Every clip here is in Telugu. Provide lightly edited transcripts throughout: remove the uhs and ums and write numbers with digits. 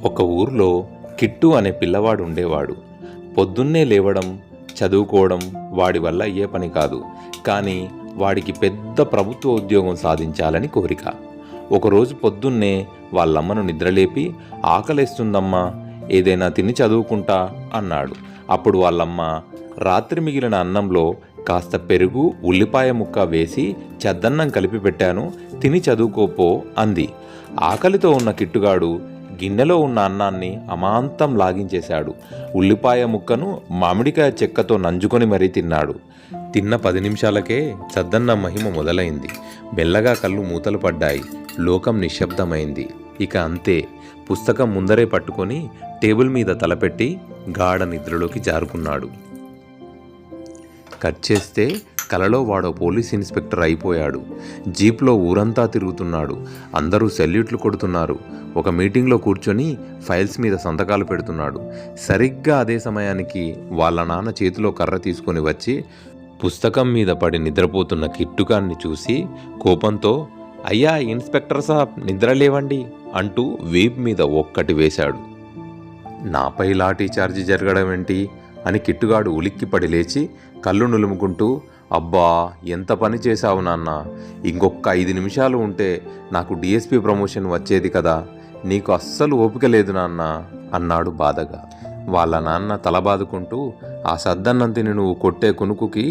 ఒక ఊర్లో కిట్టు అనే పిల్లవాడు ఉండేవాడు. పొద్దున్నే లేవడం, చదువుకోవడం వాడి వల్ల అయ్యే పని కాదు. కానీ వాడికి పెద్ద ప్రభుత్వ ఉద్యోగం సాధించాలని కోరిక. ఒకరోజు పొద్దున్నే వాళ్ళమ్మను నిద్రలేపి, ఆకలేస్తుందమ్మా, ఏదైనా తిని చదువుకుంటా అన్నాడు. అప్పుడు వాళ్ళమ్మ రాత్రి మిగిలిన అన్నంలో కాస్త పెరుగు, ఉల్లిపాయ ముక్క వేసి చద్దన్నం కలిపి పెట్టాను, తిని చదువుకోపో అంది. ఆకలితో ఉన్న కిట్టుగాడు గిన్నెలో ఉన్న అన్నాన్ని అమాంతం లాగించేశాడు. ఉల్లిపాయ ముక్కను మామిడికాయ చెక్కతో నంజుకొని మరీ తిన్నాడు. తిన్న 10 నిమిషాలకే చద్దన్నం మహిమ మొదలైంది. మెల్లగా కళ్ళు మూతలు పడ్డాయి. లోకం నిశ్శబ్దమైంది. ఇక అంతే. పుస్తకం ముందరే పట్టుకొని టేబుల్ మీద తలపెట్టి గాఢ నిద్రలోకి జారుకున్నాడు. కట్ చేస్తే కలలో వాడో పోలీస్ ఇన్స్పెక్టర్ అయిపోయాడు. జీప్లో ఊరంతా తిరుగుతున్నాడు. అందరూ సెల్యూట్లు కొడుతున్నారు. ఒక మీటింగ్లో కూర్చొని ఫైల్స్ మీద సంతకాలు పెడుతున్నాడు. సరిగ్గా అదే సమయానికి వాళ్ళ నాన్న చేతిలో కర్ర తీసుకొని వచ్చి పుస్తకం మీద పడి నిద్రపోతున్న కిట్టుగాన్ని చూసి కోపంతో, అయ్యా ఇన్స్పెక్టర్ సాబ్, నిద్ర లేవండి అంటూ వీప్ మీద ఒక్కటి వేశాడు. నాపై లాఠీ చార్జీ జరగడం ఏంటి అని కిట్టుగాడు ఉలిక్కిపడి లేచి కళ్ళు నులుముకుంటూ, అబ్బా ఎంత పని చేశావు నాన్న, ఇంకొక 5 నిమిషాలు ఉంటే నాకు డిఎస్పీ ప్రమోషన్ వచ్చేది కదా, నీకు అస్సలు ఓపిక లేదు నాన్న అన్నాడు బాధగా. వాళ్ళ నాన్న తలబాదుకుంటూ, ఆ సద్దన్నం తిని నువ్వు కొట్టే కునుకుకి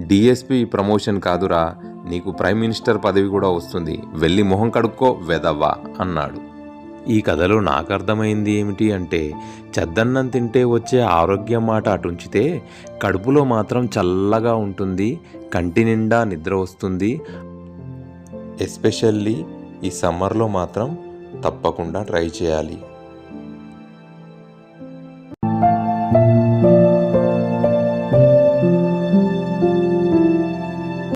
డిఎస్పీ ప్రమోషన్ కాదురా, నీకు ప్రైమ్ మినిస్టర్ పదవి కూడా వస్తుంది, వెళ్ళి మొహం కడుక్కో వెదవ్వా అన్నాడు. ఈ కథలో నాకు అర్థమైంది ఏమిటి అంటే, చద్దన్నం తింటే వచ్చే ఆరోగ్యం మాట అటుంచితే కడుపులో మాత్రం చల్లగా ఉంటుంది, కంటి నిండా నిద్ర వస్తుంది. ఎస్పెషల్లీ ఈ సమ్మర్లో మాత్రం తప్పకుండా ట్రై చేయాలి.